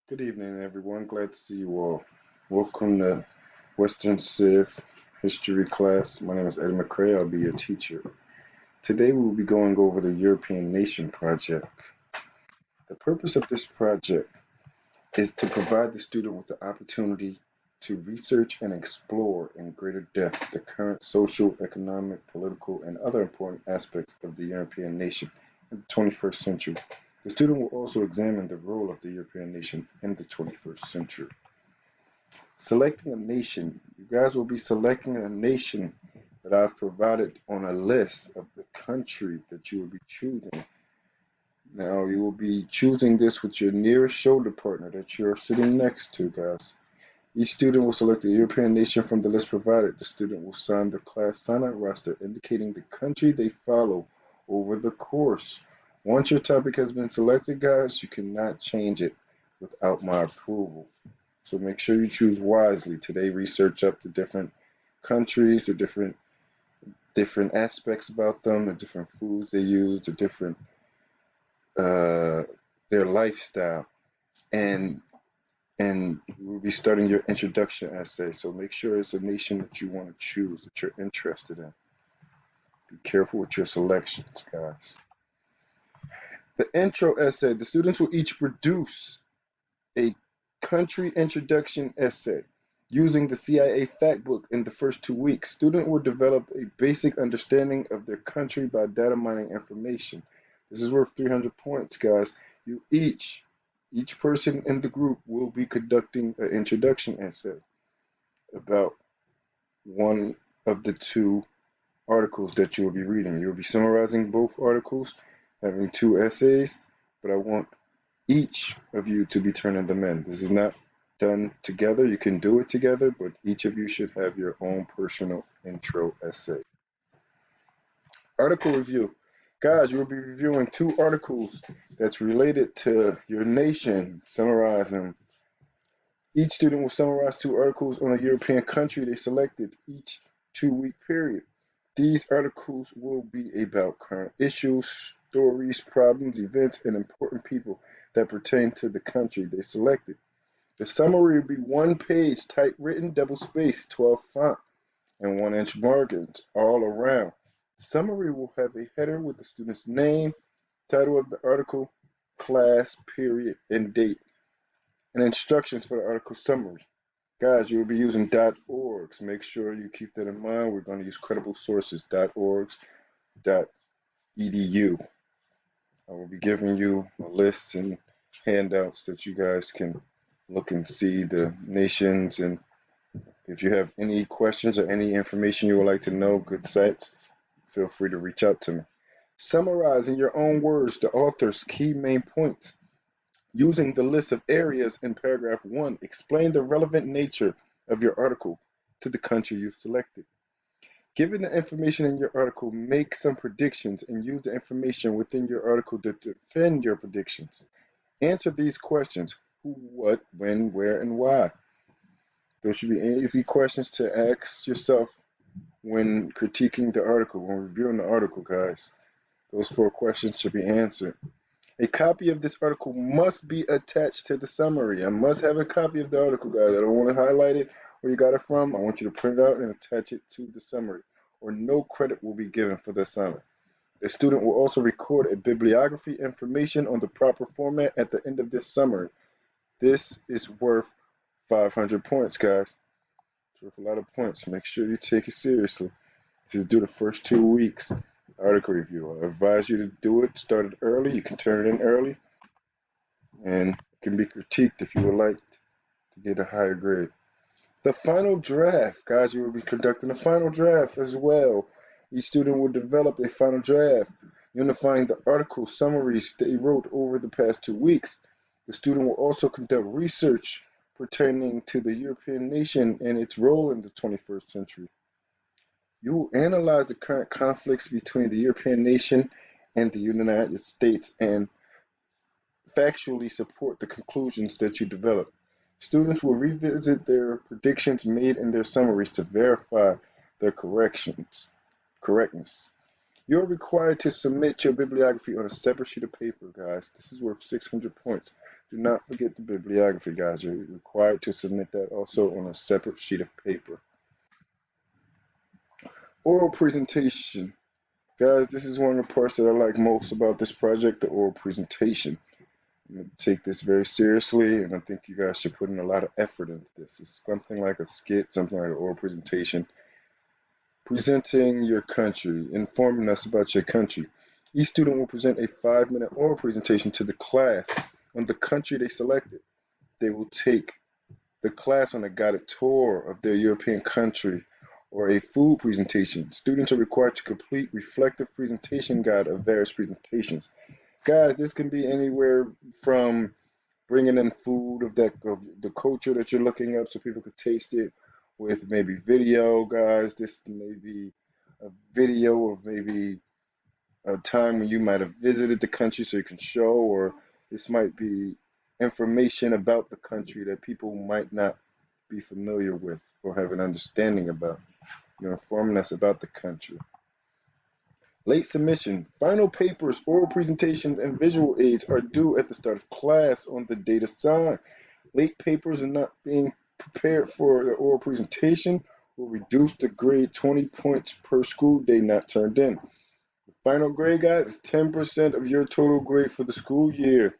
Good evening, everyone. Glad to see you all. Welcome to Western Civ History class. My name is Eddie McCrae. I'll be your teacher. Today we will be going over the European Nation Project. The purpose of this project is to provide the student with the opportunity to research and explore in greater depth the current social, economic, political, and other important aspects of the European nation in the 21st century. The student will also examine the role of the European nation in the 21st century. Selecting a nation. You guys will be selecting a nation that I've provided on a list of the country that you will be choosing. Now, you will be choosing this with your nearest shoulder partner that you're sitting next to, guys. Each student will select a European nation from the list provided. The student will sign the class sign-out roster indicating the country they follow over the course. Once your topic has been selected, guys, you cannot change it without my approval. So make sure you choose wisely. Today, research up the different countries, the different aspects about them, the different foods they use, the different uh, their lifestyle, and we'll be starting your introduction essay. So make sure it's a nation that you want to choose, that you're interested in. Be careful with your selections, guys. The intro essay. The students will each produce a country introduction essay. Using the CIA fact book in the first 2 weeks, student will develop a basic understanding of their country by data mining information. This is worth 300 points, guys. You each person in the group will be conducting an introduction essay about one of the two articles that you will be reading. You will be summarizing both articles, having two essays, but I want each of you to be turning them in. This is not done together. You can do it together, but each of you should have your own personal intro essay. Article review. Guys, you will be reviewing two articles that's related to your nation. Summarize them. Each student will summarize two articles on a European country they selected each 2 week period. These articles will be about current issues, stories, problems, events, and important people that pertain to the country they selected. The summary will be one page, typewritten, double spaced, 12 font, and 1 inch margins all around. The summary will have a header with the student's name, title of the article, class, period, and date, and instructions for the article summary. Guys, you will be using .orgs. Make sure you keep that in mind. We're going to use credible sources, .orgs, .edu. I will be giving you a list and handouts that you guys can look and see the nations. And if you have any questions or any information you would like to know, good sites, feel free to reach out to me. Summarize in your own words the author's key main points. Using the list of areas in paragraph 1, explain the relevant nature of your article to the country you've selected. Given the information in your article, make some predictions and use the information within your article to defend your predictions. Answer these questions: who, what, when, where, and why. Those should be easy questions to ask yourself when critiquing the article, when reviewing the article, guys. Those 4 questions should be answered. A copy of this article must be attached to the summary. I must have a copy of the article, guys. I don't want to highlight it where you got it from. I want you to print it out and attach it to the summary, or no credit will be given for the summary. The student will also record a bibliography information on the proper format at the end of this summary. This is worth 500 points, guys. It's worth a lot of points. Make sure you take it seriously. This is due the first 2 weeks. Article review. I advise you to do it. Start it early. You can turn it in early, and it can be critiqued if you would like to get a higher grade. The final draft, guys, you will be conducting a final draft as well. Each student will develop a final draft, unifying the article summaries they wrote over the past 2 weeks. The student will also conduct research pertaining to the European nation and its role in the 21st century. You will analyze the current conflicts between the European nation and the United States and factually support the conclusions that you develop. Students will revisit their predictions made in their summaries to verify their correctness. You're required to submit your bibliography on a separate sheet of paper, guys. This is worth 600 points. Do not forget the bibliography, guys. You're required to submit that also on a separate sheet of paper. Oral presentation. Guys, this is one of the parts that I like most about this project, the oral presentation. I'm going to take this very seriously, and I think you guys should put in a lot of effort into this. It's something like a skit, something like an oral presentation. Presenting your country, informing us about your country. Each student will present a 5-minute oral presentation to the class on the country they selected. They will take the class on a guided tour of their European country or a food presentation. Students are required to complete reflective presentation guide of various presentations. Guys, this can be anywhere from bringing in food of the culture that you're looking up so people could taste it, with maybe video, guys. This may be a video of maybe a time when you might have visited the country so you can show, or this might be information about the country that people might not be familiar with or have an understanding about. You're informing us about the country. Late submission. Final papers, oral presentations, and visual aids are due at the start of class on the date assigned. Late papers are not being prepared for the oral presentation will reduce the grade 20 points per school day not turned in. The final grade, guys, is 10% of your total grade for the school year.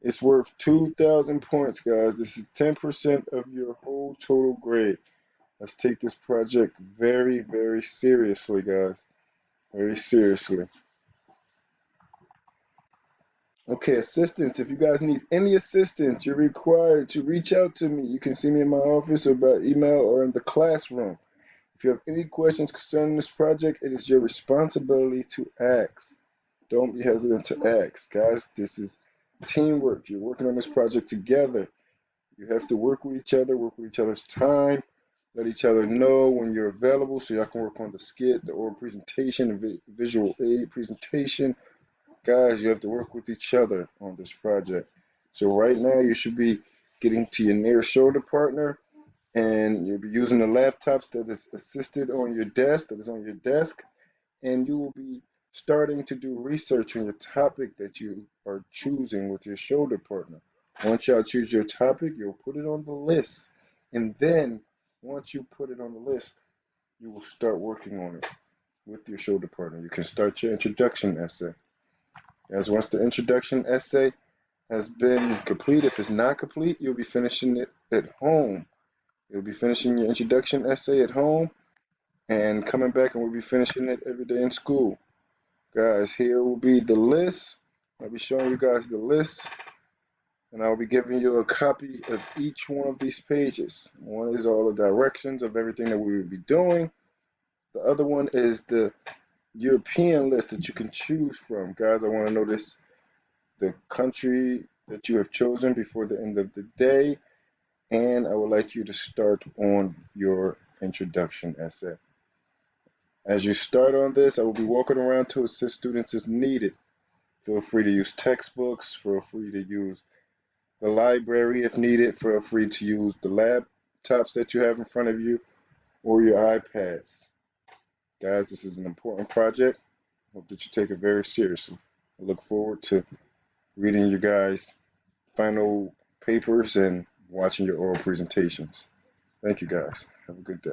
It's worth 2,000 points, guys. This is 10% of your whole total grade. Let's take this project very, very seriously, guys. Very seriously. Okay, assistance. If you guys need any assistance, you're required to reach out to me. You can see me in my office or by email or in the classroom. If you have any questions concerning this project, it is your responsibility to ask. Don't be hesitant to ask. Guys, this is teamwork. You're working on this project together. You have to work with each other, work with each other's time, let each other know when you're available so y'all can work on the skit, the oral presentation, the visual aid presentation. Guys, you have to work with each other on this project. So right now you should be getting to your near shoulder partner, and you'll be using the laptops that is assisted on your desk, that is on your desk, and you will be starting to do research on your topic that you are choosing with your shoulder partner. Once y'all choose your topic, you'll put it on the list. And then once you put it on the list, you will start working on it with your shoulder partner. You can start your introduction essay. As once the introduction essay has been complete, if it's not complete, you'll be finishing it at home. You'll be finishing your introduction essay at home and coming back, and we'll be finishing it every day in school. Guys, here will be the list. I'll be showing you guys the list, and I'll be giving you a copy of each one of these pages. One is all the directions of everything that we will be doing. The other one is the European list that you can choose from. Guys, I want to know the country that you have chosen before the end of the day, and I would like you to start on your introduction essay. As you start on this, I will be walking around to assist students as needed. Feel free to use textbooks, feel free to use the library if needed, feel free to use the laptops that you have in front of you or your iPads. Guys, this is an important project. Hope that you take it very seriously. I look forward to reading you guys' final papers and watching your oral presentations. Thank you guys. Have a good day.